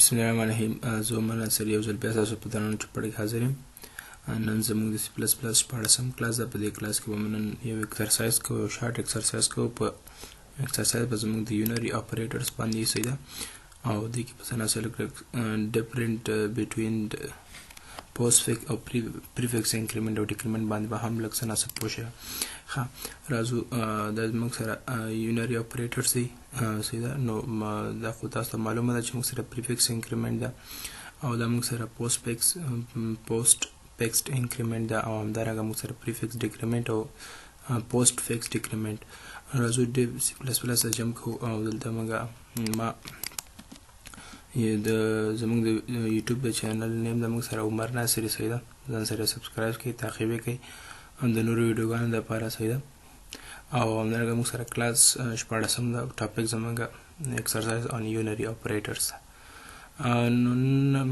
بسم الله الرحمن الرحیم. زه منصر یو ځل بیا تاسو په درنو چوپړ کې حاضر یم. نن زموږ د سی پلس پلس 14 کلاس ده. په دې کلاس کې به موږ نن یو ایکسرسایز کوو، یو شارټ ایکسرسایز کوو. په ایکسرسایز به زموږ د یونری اپریټرز باندې سیده او دې کې په تناسب ډیفرنٹ بټوین پوسټ فیکس او پریفکس انکریمنٹ او ډیکریمنٹ باندې به هم لږ څه ناسب پوه شئ. ښه راځو دا زموږ سره یونری اپریټرز دي سیده. نو دا خو تاسو ته معلومه ده چې موږ سره پریفکس انکریمنٹ ده او دا موږ سره پوسټ فیکس انکریمنٹ ده او همدارنګه موږ سره پریفکس ډیکریمنٹ او پوسټ فیکس ډیکریمنٹ. راځو د سی پلس پلس جمع کوو او دلته موږ ما زموږ د یوټیوب د چینل نیم د موږ سره عمر ناصري سیده. ځان سره سبسکرایب کړئ، تعقیب یې کړئ د نورو ویډیوګانو دپاره سیده. او همدارنګه موږ سره کلاس 14 ده. ټاپک زموږ ایکسرسایز آن یونری اپریټرز.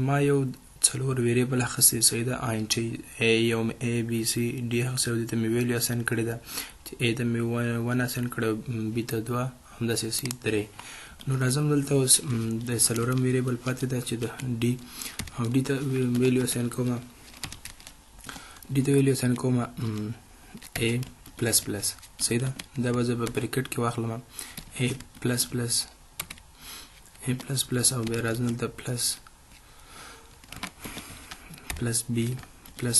ما یو 4 ویریبل اخیستی سیده. آینټي ا یو ا بي سي ډي اخیستی او دې ته مې ویلیو اساین کړې ده چې ا ته مې 1 اساین کړی، بي ته 2، همداسې سی 3. نو راځم دلته اوس د 4م ویریبل پاتې ده چې د ډي او ډي ته ویلیو اساین کومه ا پلس پلس سیده. دا به زه په بریکټ کې واخلم ا پلس پلس او بیا راځم دلته پلس بي پلس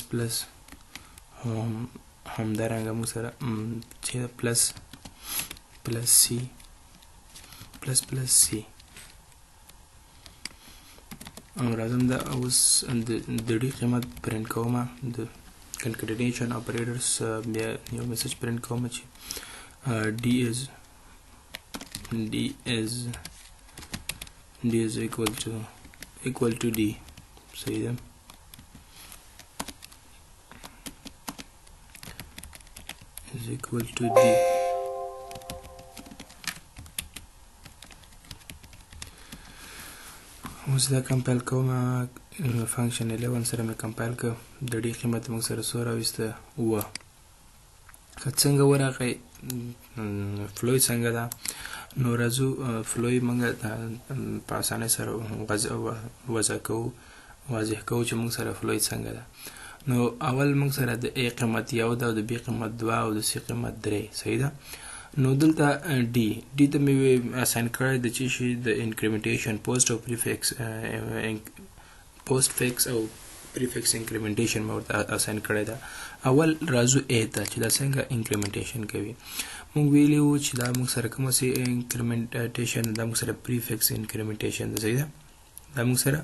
همدارنګه موږ سره چې پلس سی او راځم دا اوس د ډي قیمت پرنټ کوم. د concatenation operators بیا یو میسج پرنټ کوم چې d is equal to d. صحیح ده. is equal to d. اوس دا کمپایل کوم. فنکشن 11 سره مې کمپایل کړ. د ډي قیمت موږ سره څو راویسته 9. که څنګه ورغی فلوی څنګه ده. نو راځو فلوی موږ په اسانۍ سره واضح کوو چې موږ سره فلوی څنګه ده. نو اول موږ سره د ا قیمت 1 ده او د بي قیمت 2 او د سی قیمت 3. صحیح ده. نو دلته ډي ته مې اساین کړی د چې شي د انکریمنټیشن پوسټ فیکس او پریفکس انکریمنټیشن مې ورته اساین کړی ده. اول راځو ا ته چې دا څنګه انکریمنټیشن کوي. موږ ویلي وو چې دا موږ سره کومه سي انکریمنټیشن دا موږ سره پریفکس انکریمنټیشن ده. صحیح ده. دا موږ سره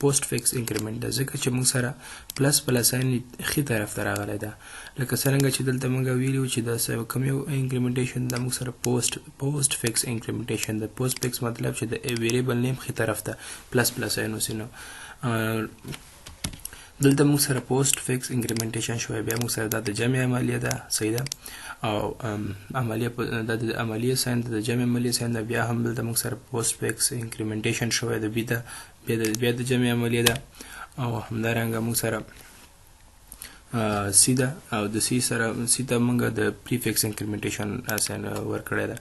پوسټ فیکس انکریمنٹ ده ځکه چې موږ سره پلس ساین ښي طرف ته راغلی ده. لکه څرنګه چې دلته موږ ویلي وو چې دا کوم یو انکریمنټیشن دا موږ سره پوسټ فیکس انکریمنټیشن ده. پوسټ فیکس مطلب چې د ویریبل نیم ښي طرف ته پلس ساین اوسي. نو دلته موږ سره پوسټ فیکس انکریمنټیشن شوی. بیا موږ سره دا د جمع عملیه ده. صحیح ده. او عملیه دا د عملیه ساین د جمع عملیه ساین ده. بیا هم دلته موږ سره پوسټ فیکس انکریمنټیشن شوی د بي ده. بیا د جمع عملیه ده. او همدارنګه موږ سره سی ده او د سی ته موږ د پریفکس انکریمنټیشن اساین ورکړی ده.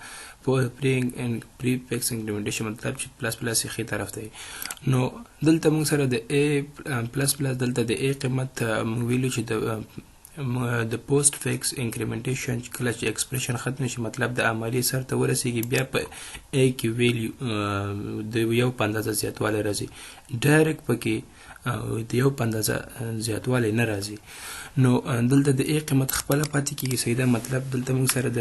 پریفکس انکریمنټیشن مطلب چې پلس یې ښي طرف ته. نو دلته موږ سره د ا پلس دلته د ا قیمت موږ ویلو چې د پوسټ فیکس انکریمنټیشن کله چې ایکسپریشن ختم شي مطلب د عملیې سر ته ورسیږي بیا په ا کې ویلیو د یو په اندازه زیاتوالی راځي. ډایرکټ پکې د یو په اندازه زیاتوالی نه راځي. نو دلته د ا قیمت خپله پاتې کېږي. صحیح ده. مطلب دلته موږ سره د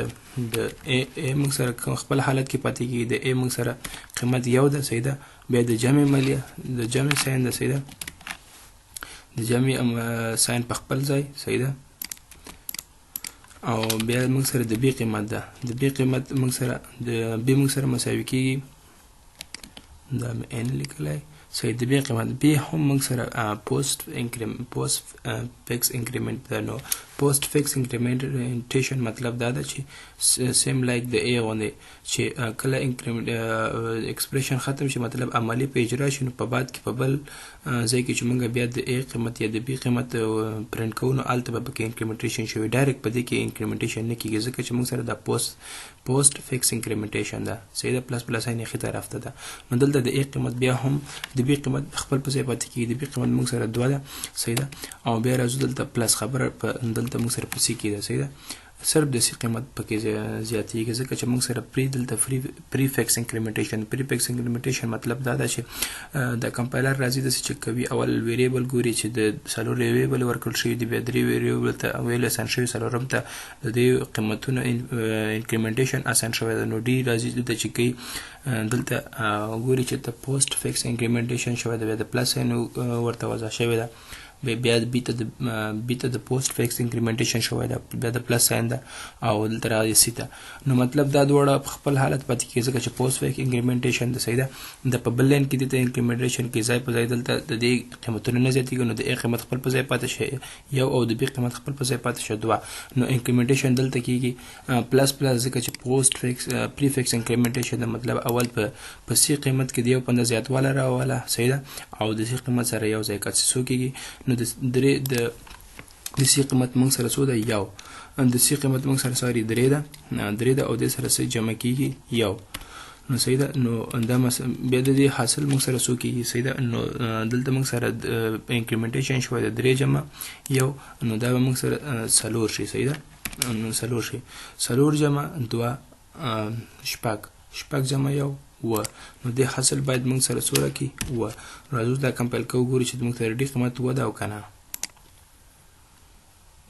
ا موږ سره خپل حالت کې پاتې کېږي. د ا موږ سره قیمت 1 ده. صحیح ده. بیا د جمع عملیه د جمع ساین ده. صحیح ده. د جمع ساین په خپل ځای. صحیح ده. او بیا موږ سره د بي قیمت ده. د بي قیمت موږ سره د بي موږ سره مساوي کېږي. دا مې ان لیکلی صحیح د بیا قیمت بیا هم موږ سره پوسټ فکس انکریمنٹ ده نو پوسټ فکس انکریمنټیشن مطلب دا ده چې سیم لایک د ای غوندې چې کله انکریمنټ ایکسپریشن ختم شي مطلب عملی په اجرا شي نو په بعد کې په بل ځای کې چې موږ بیا د ای قیمت یا د بی قیمت پرنټ کوو نو هلته به پکې انکریمنټیشن شوي ډایرکټ په دې کې انکریمنټیشن نه کېږي ځکه چې موږ سره دا پوسټ فکس انکریمنټیشن ده صحیح ده پلس پلس عین ښي طرف ته ده نو دلته د ای قیمت بیا هم د بی قیمت خپل په ځای پاتې کېږي د بی قیمت موږ سره 2 ده صحیح ده او بیا راځو دلته پلس خبره دلته موږ سره په سی کې ده صحیح ده صرف د سی قیمت پکې زیاتېږي ځکه چې موږ سره دلته پریفکس انکریمنټیشن مطلب دا ده چې د کمپایلر راځي داسې چې کوي اول ویریبل ګوري چې د څلور ویریبل ورکړل شوي دي بیا 3 ویریبل ته ویل اسان شوي څلورم ته د دې قیمتونو انکریمنټیشن اسان شوی ده نو ډي راځي دلته چې کوي دلته ګوري چې د پوسټ فکس انکریمنټیشن شوی ده بیا د پلس ساین ورته وضع شوی ده بیا بیته د پوسټ فکس انکریمنټیشن شوی ده بیا د پلس ساین ده او دلته راځي سی ته نو مطلب دا دواړه په خپل حالت پاتې کېږي ځکه چې پوسټ فکس انکریمنټیشن ده صحیح ده د په بل لاین کې دلته انکریمنټیشن کې ځای په ځای دلته د دې قیمتونه نه زیاتېږي نو د ای قیمت خپل په ځای پاتې شي یو او د بی قیمت خپل په ځای پاتې شي 2 نو انکریمنټیشن دلته کېږي پلس پلس ځکه چې پوسټ فکس پریفکس انکریمنټیشن ده مطلب اول په سی قیمت کې د یو پنده زیاتواله راوله صحیح ده او د سی قیمت سره یو ځای کات څو کېږي نو د سی قیمت موږ سره څو ده یو د سی قیمت موږ سره ساري 3 ده او د سره څه جمع کېږي یو نو صحیح ده نو دا بیا د دې حاصل موږ سره څو کېږي صحیح ده نو دلته موږ سره انکریمنټیشن شوی ده 3 جمع یو نو دا به موږ سره 4 شي صحیح ده نو 4 شي 4 جمع 2 شپږ جمع یو و نو د حاصل باید موږ سره څو راکړي و راځو دا کمپایل کوو ګورو چې موږ سره ډي قیمت و ده او که نه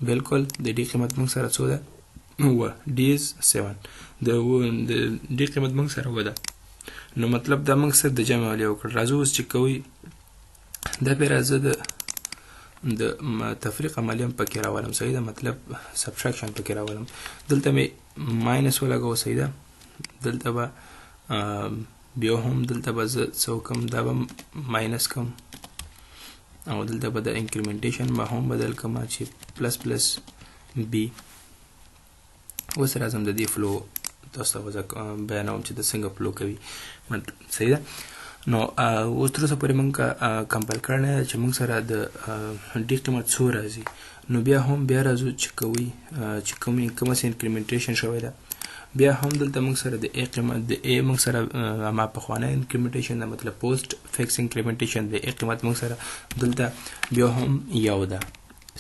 بالکل د ډي قیمت موږ سره څو ده و ډي از 7 د ډي قیمت موږ سره و ده نو مطلب دا موږ سره د جمع عملیه وکړه راځو اوس چې کوئ دا بیا راځه د تفریق عملیه هم پکې راولم صحیح ده مطلب سبټراکشن پکې راولم دلته مې ماینس ولګوه صحیح ده دلته به بیا هم دلته به زه څه وکړم دا به ماینس کړم او دلته به د انکریمنټیشن به هم بدل کړم چې پلس پلس بی اوس راځم د دې فلو تاسو ته بیانوم چې د څنګه فلو کوي صحیح ده نو اوس تر اوسه پورې موږ کمپایل کړی چې موږ سره د ډي قیمت څو راځي نو بیا راځو چې کوي چې کومه انکریمنټیشن شوی ده بیا هم دلته موږ سره د ای قیمت د ای موږ سره ما پخوانی انکریمنټیشن ده مطلب پوسټ فکس انکریمنټیشن د ای قیمت موږ سره دلته بیا هم یو ده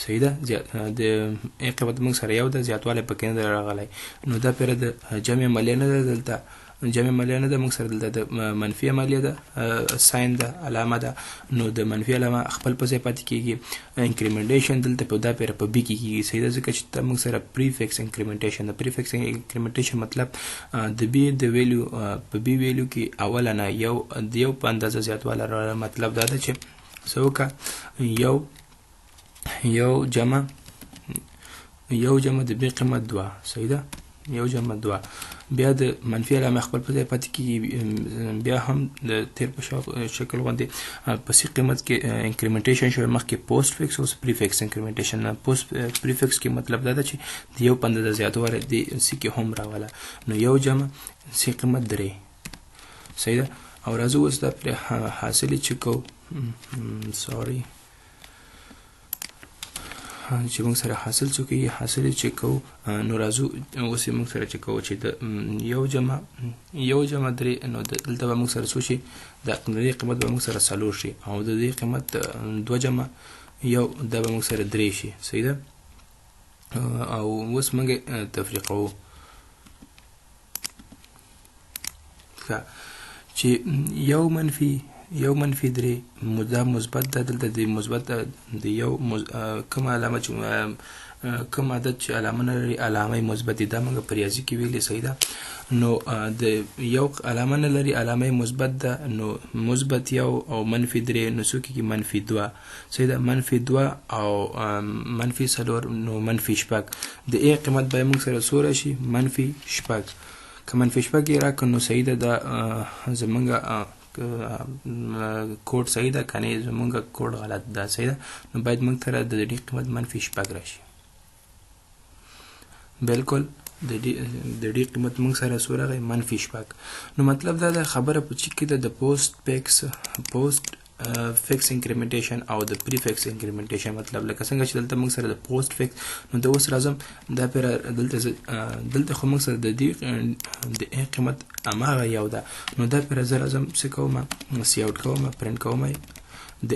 صحیح ده د ای قیمت موږ سره یو ده زیاتوالی پکې نه ده راغلی نو دا پیره د جمع عملیه نه ده دلته جمع عملیه نه ده موږ سره دلته د منفي عملیه ده ساین ده علامه ده نو د منفي علامه خپل په ځای پاتې کېږي انکریمنټیشن دلته په دا پیره په بي کې کېږي صحیح ده ځکه چې موږ سره پریفکس انکریمنټیشن ده پریفکس انکریمنټیشن مطلب د بي د ویلیو په بي ویلیو کې اوله نه یو په اندازه زیاتوالی راغلی مطلب دا ده چې څه وکړه یو جمع د بي قیمت 2 صحیح ده یو جمع 2 بیا د منفي علامه خپل په ځای پاتې کېږي بیا هم د تیر په شکل باندې په سی قیمت کې انکریمنټیشن شوی مخکې پوسټ فکس اوس پریفکس انکریمنټیشن پوسټ پریفکس کې مطلب دا ده چې د یو په اندازه زیاتوالی د سی کې هم راوله نو یو جمع سی قیمت 3 صحیح ده او راځو اوس دا پرې حاصل چې کوو سوري چې موږ سره حاصل څه کوي حاصل چې کوو نو راځو اوس موږ سره چې کوو چې د یو جمع 3 نو دلته به موږ سره څه شي د دې قیمت به موږ سره 4 شي او د دې قیمت 2 جمع یو دا به موږ سره 3 شي صحیح ده او اوس موږ تفریقو چې یو منفي 3 دا مثبت ده دلته د مثبت د یو کوم علامه چې کوم عدد چې علامه نه لري علامه مثبت دا موږ په ریاضي کې ویلې صحیح ده نو د یو علامه نه لري علامه مثبت ده نو مثبت یو او منفي 3 نو څو کېږي منفي 2 صحیح ده منفي 2 او منفي 4 نو منفي 6 د ای قیمت به موږ سره څو راشي منفي 6 که منفي 6 یې راکړو نو صحیح ده دا زمونږ کوډ صحیح ده کنه زمونږ کوډ غلط ده صحیح ده نو باید موږ سره د دې قیمت منفي شپږ راشي بالکل د دې قیمت موږ سره څو راغی منفي شپږ نو مطلب دا ده خبره په چې کې د پوسټ فکس انکریمنټیشن او د پری فکس انکریمنټیشن مطلب لکه څنګه چې دلته موږ سره د پوسټ فکس نو د اوس راځم دا پر دلته خو موږ سره د دې قیمت اماغه یو ده نو دا پر زه راځم څه کوم سی اوټ کوم پرنټ کوم د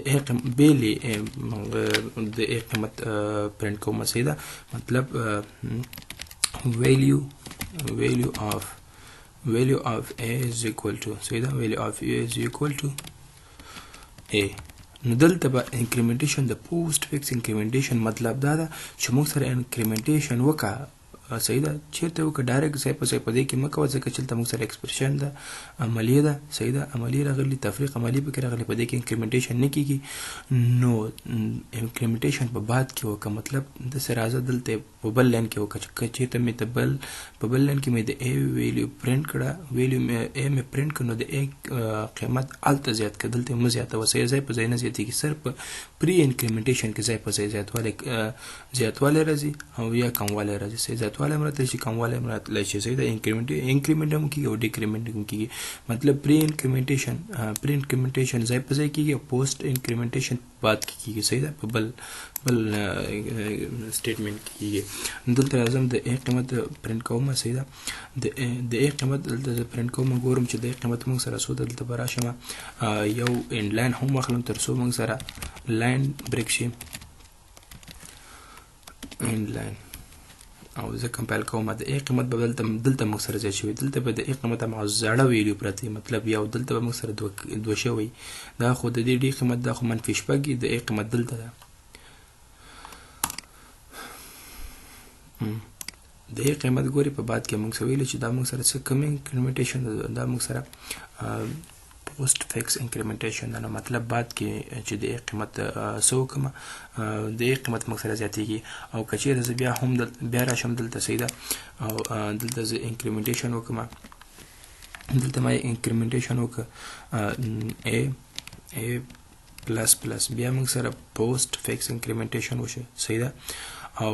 بیلی د قیمت پرنټ کوم صحیح ده مطلب value of a is equal to صحیح ده value of a is equal to a نو دلته به انکریمنټیشن د پوسټ فکس انکریمنټیشن مطلب دا ده چې موږ سره انکریمنټیشن وکړه صحیح ده چیرته وکړه ډایرکټ ځای په ځای په دې کې مه کوه ځکه چې دلته موږ سره اکسپریشن ده عملیه ده صحیح ده عملیه راغلي تفریق عملیه پکې راغلي په دې کې انکریمنټیشن نه کیږي نو انکریمنټیشن په بعد کې وکړه مطلب داسې راځه دلته په بل لاین کې وکړه چې چیرته مې په بل لاین کې مې د a ویلیو پرنټ کړه ویلیو مې a مې پرنټ کړه نو د a قیمت هلته زیات کړه دلته مه زیاتوه صحیح ځای په ځای نه زیاتېږي صرف په پري انکریمنټیشن کې ځای په ځای زیاتوالی راځي او یا کموالی راځي صحیح زیاتوالی هم راتلی شي کموالی هم راتلی شي صحیح ده انکریمنټ هم کېږي او ډیکریمنټ هم کېږي مطلب پري انکریمنټیشن ځای په ځای کېږي او پوسټ انکریمنټیشن بعد کې کېږي صحیح ده په بل سټیټمنټ کې کېږي دلته راځم د a قیمت پرنټ کوم صحیح ده د a قیمت دلته زه پرنټ کوم ګورم چې د a قیمت موږ سره څو ده دلته به راشم یو انډ لاین هم واخلم تر څو موږ سره لاین بریک شي انډ لاین او زه کمپایل کوم د a قیمت به دلته موږ سره ځای شوی دلته به د a قیمت مع زړه ویلیو پرته مطلب یو دلته به موږ سره دوه شوی دا خو د دې قیمت دا خو منفي شپږ د a قیمت دلته ده د a قیمت ګوري په بعد کې موږ ویلو چې دا موږ سره څه کوم انکریمنټیشن دا موږ سره پوسټ فکس انکریمنټیشن دا مطلب بعد کې چې د a قیمت څه وکړم د a قیمت موږ سره زیاتېږي او که چېرته زه بیا راشم دلته صحیح ده او دلته زه انکریمنټیشن وکړم دلته ما انکریمنټیشن وکړه a پلس بیا موږ سره پوسټ فکس انکریمنټیشن وشو صحیح ده او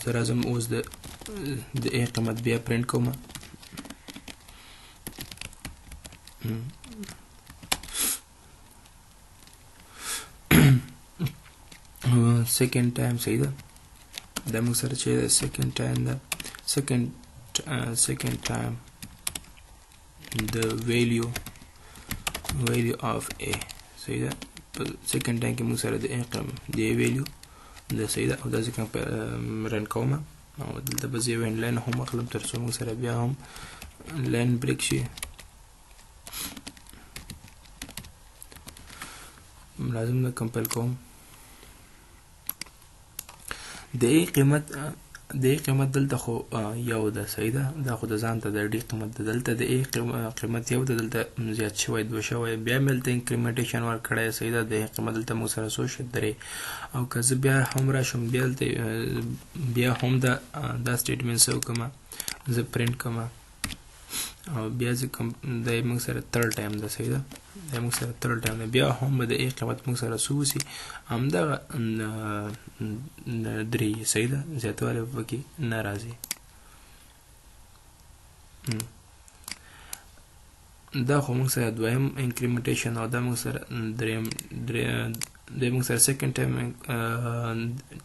زه راځم اوس د a قیمت بیا پرنټ کوم سیکنډ ټایم صحیح ده دا موږ سره چې سیکنډ ټایم ده سیکنډ ټایم د ویلیو اف a صحیح ده په سیکنډ ټایم کې موږ سره د a ویلیو دا صحیح ده او دا ځکه رن کوم او دلته به زه یو لاین هم اخلم تر څو موږ سره بیا هم لاین بریک شي لازم ده کمپایل کوم د a قیمت دلته خو یو ده صحیح ده دا خو د ځان ته د d قیمت ده دلته د a قیمت یو ده دلته زیات شوی دوه شوی بیا مې دلته انکریمنټیشن ورکړی صحیح ده د a قیمت دلته موږ سره څو شي درې او که زه بیا هم راشم بیا هم دا سټیټمنټ څه وکړم زه پرنټ کوم او بیا زه دا موږ سره تھرډ ټایم ده صحیح ده دا موږ سره تھرډ ټایم ده بیا هم به د a قیمت موږ سره څو وسي همدغه درې صحیح ده زیاتوالی پکې نه راځي دا خو موږ سره دویم انکریمنټیشن او دا موږ سره موږ سره سیکنډ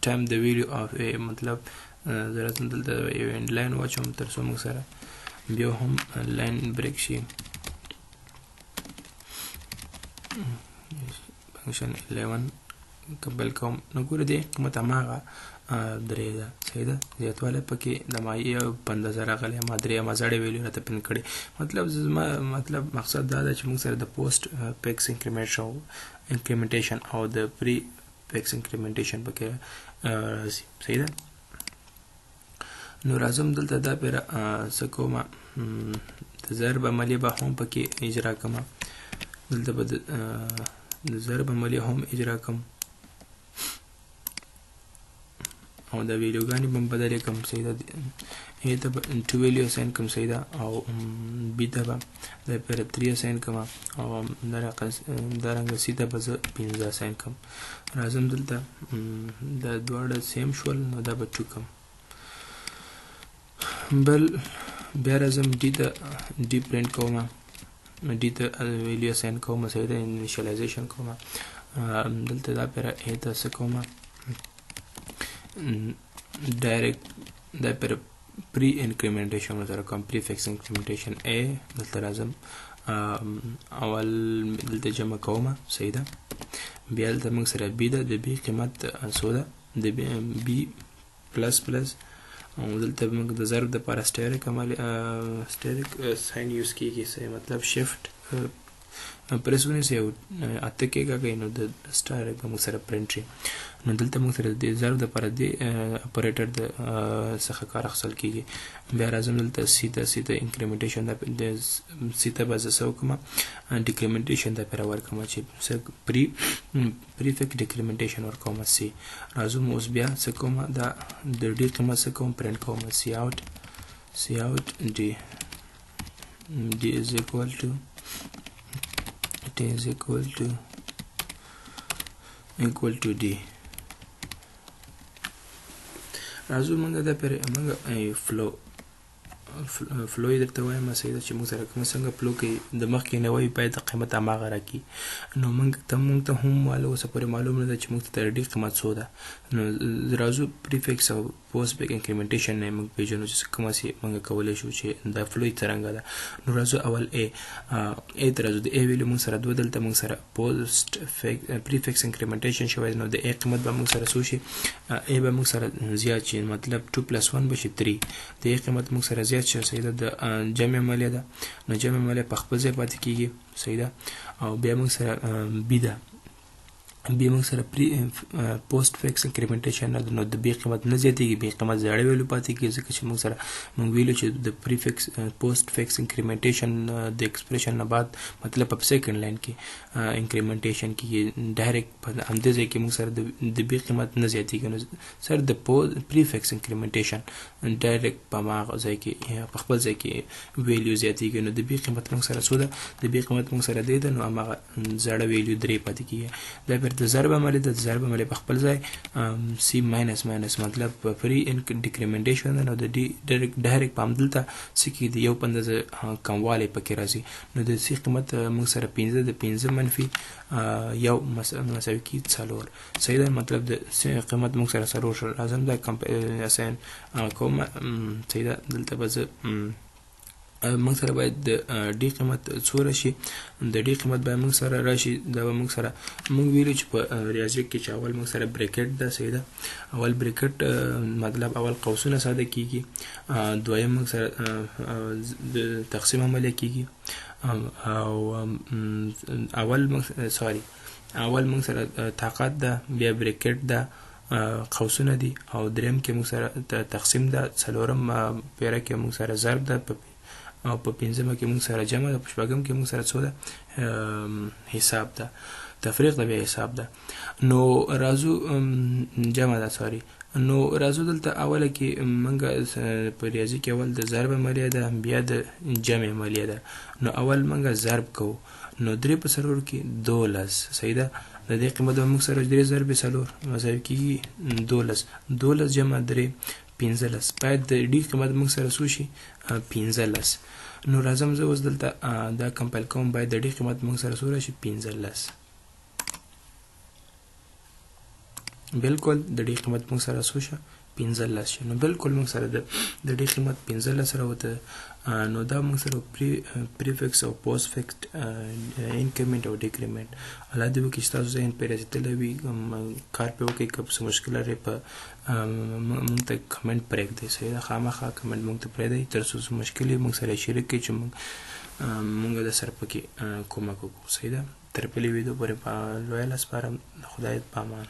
ټایم د ویلیو اف a مطلب زه راځم دلته یو انډ لاین واچوم تر څو موږ سره بیا هم لاین بریک شي فنکشن 11 کمپایل کوم نو ګوره دې قیمت هماغه درې ده صحیح ده زیاتوالی پکې د مایع په اندازه راغلی ما درې ما زړې ویلیو راته پرنټ کړې مطلب مقصد دا ده چې موږ سره د پوسټ فکس انکریمنټیشن او د پری فکس انکریمنټیشن پکې راځي صحیح ده نو راځم دلته دا پیر څه کوم د ضرب عملیه به هم پکې اجرا کوم دلته به د ضرب عملیه هم اجرا کوم او دا ویلیوګانې به بدلې کړم صحیح ده A ته به 2 ویلیو اساین کړم صحیح ده او B ته به دا پر 3 اساین کړم او دارنګه C ته به زه 15 اساین کړم راځم دلته دا دواړه سیم شول نو دا به 2 کړم بل بیا راځم D ته D پرنټ کوم D ته ویلیو اساین کوم صحیح ده انیشیلایزیشن کوم دلته دا پر A ته څه کوم ډایرکټ دا پر پری انکریمنټیشن سره کوم پریفکس انکریمنټیشن A دلته راځم اول دلته جمع کوم صحیح ده بیا دلته موږ سره B ده د B قیمت څو ده د B پلس پلس او دلته موږ د ضرب دپاره سټیریک ساین یوز کیږي مطلب شفټ پریس ونیسئ او اته کېږئ نو د سټیریک به موږ سره پرنټ شي نو دلته موږ سره د ضرب دپاره د اپریټر څخه کار اخیستل کیږي بیا راځم دلته C ته انکریمنټیشن C ته به زه څه وکړم ډیکریمنټیشن دپاره ورکړم چې پریفکس ډیکریمنټیشن ورکوم C راځم اوس بیا څه کوم دا د D قیمت څه کوم پرنټ کوم C out D is equal to D راځو موږ دا پر موږ فلو یې درته وایم صحیح ده چې موږ سره کوم څنګه فلو کوي د مخکې نه وایي باید د قیمت هماغه راکړي نو موږ ته هم اوسه پورې معلوم نه ده چې موږ ته د D قیمت څو ده نو راځو پریفکس او پوسټ بیک انکریمنټیشن نه موږ پیژنو چې کومه سي موږ کولی شو چې دا فلو یې څرنګه ده نو راځو اول A ته راځو د A ویلیو موږ سره 2 دلته موږ سره پوسټ پریفکس انکریمنټیشن شوی نو د A قیمت به موږ سره څو شي A به موږ سره زیات شي مطلب 2 + 1 به شي 3 د A قیمت موږ سره زیات شي صحیح ده د جمع عملیه ده نو جمع عملیه په خپل ځای پاتې کیږي صحیح ده او بیا موږ سره B ده بیا موږ سره پوسټ فکس انکریمنټیشن نو د B قیمت نه زیاتېږي B قیمت زیړه ویلو پاتې کیږي ځکه چې موږ سره موږ ویلو چې د پریفکس پوسټ فکس انکریمنټیشن د ایکسپریشن نه بعد مطلب په سیکنډ لاین کې انکریمنټیشن کې ډایرکټ په همدې ځای کې موږ سره د B قیمت نه زیاتېږي نو سره د پریفکس انکریمنټیشن ډایرکټ په هغه ځای کې په خپل ځای کې ویلیو زیاتېږي نو د B قیمت موږ سره څو ده د B قیمت موږ سره دی ده نو هماغه زړه ویلیو 3 پاتې کیږي دا د ضرب عملیه د ضرب عملیه په خپل ځای C ماینس مطلب پری ډیکریمنټیشن نو د D ډایرکټ په همدلته څه کې د یو په اندازه کموالی پکې راځي نو د C قیمت موږ سره 15 د 15 منفي یو مساوي کیږي 4 صحیح ده مطلب د C قیمت موږ سره 4 شو لازم دا اساین کوم صحیح ده دلته به زه موږ سره باید د D قیمت څو راشي د D قیمت باید موږ سره راشي دا به موږ سره موږ ویلو چې په ریاضیک کې چې اول موږ سره بریکټ ده صحیح ده اول بریکټ مطلب اول قوسونه ساده کیږي دویم موږ سره د تقسیم عملیه کیږي او اول موږ سره طاقت ده بیا بریکټ ده قوسونه دي او دریم کې موږ سره تقسیم ده څلورم پیره کې موږ سره ضرب ده او په پنځمه کې موږ سره جمع ده په شپږم کې موږ سره څو ده حساب ده تفریق ده بیا حساب ده نو راځو جمع ده نو راځو دلته اوله کې موږ په ریاضي کې اول د ضرب عملیه ده بیا د جمع عملیه ده نو اول موږ ضرب کوو نو 3 په 4 کې 12 صحیح ده د دې قیمت موږ سره 3 ضرب 4 مساوي کیږي 12 جمع 3 15 باید د D قیمت موږ سره څو شي 15 نو راځم زه اوس دلته دا کمپایل کوم باید د D قیمت موږ سره څو راشي 15 بالکل د D قیمت موږ سره څو شي 15 شي نو بالکل موږ سره د D قیمت 15 سره وته نو دا موږ سره پریفکس او پوسټ فکس انکریمنٹ او ډیکریمنٹ الله دې وکړي چې تاسو ذهن پرې رسېدلی وي کار پرې وکړئ که څه مشکل لرئ په موږ ته کمنټ پرېږدئ صحیح ده خامخا کمنټ موږ ته پرېږدئ تر څو څه مشکل وي موږ سره شریک کړئ چې موږ د سره پکې کومک وکړو صحیح ده تر بلې ویډیو پورې په لویه لاس سپارم د خدای په امان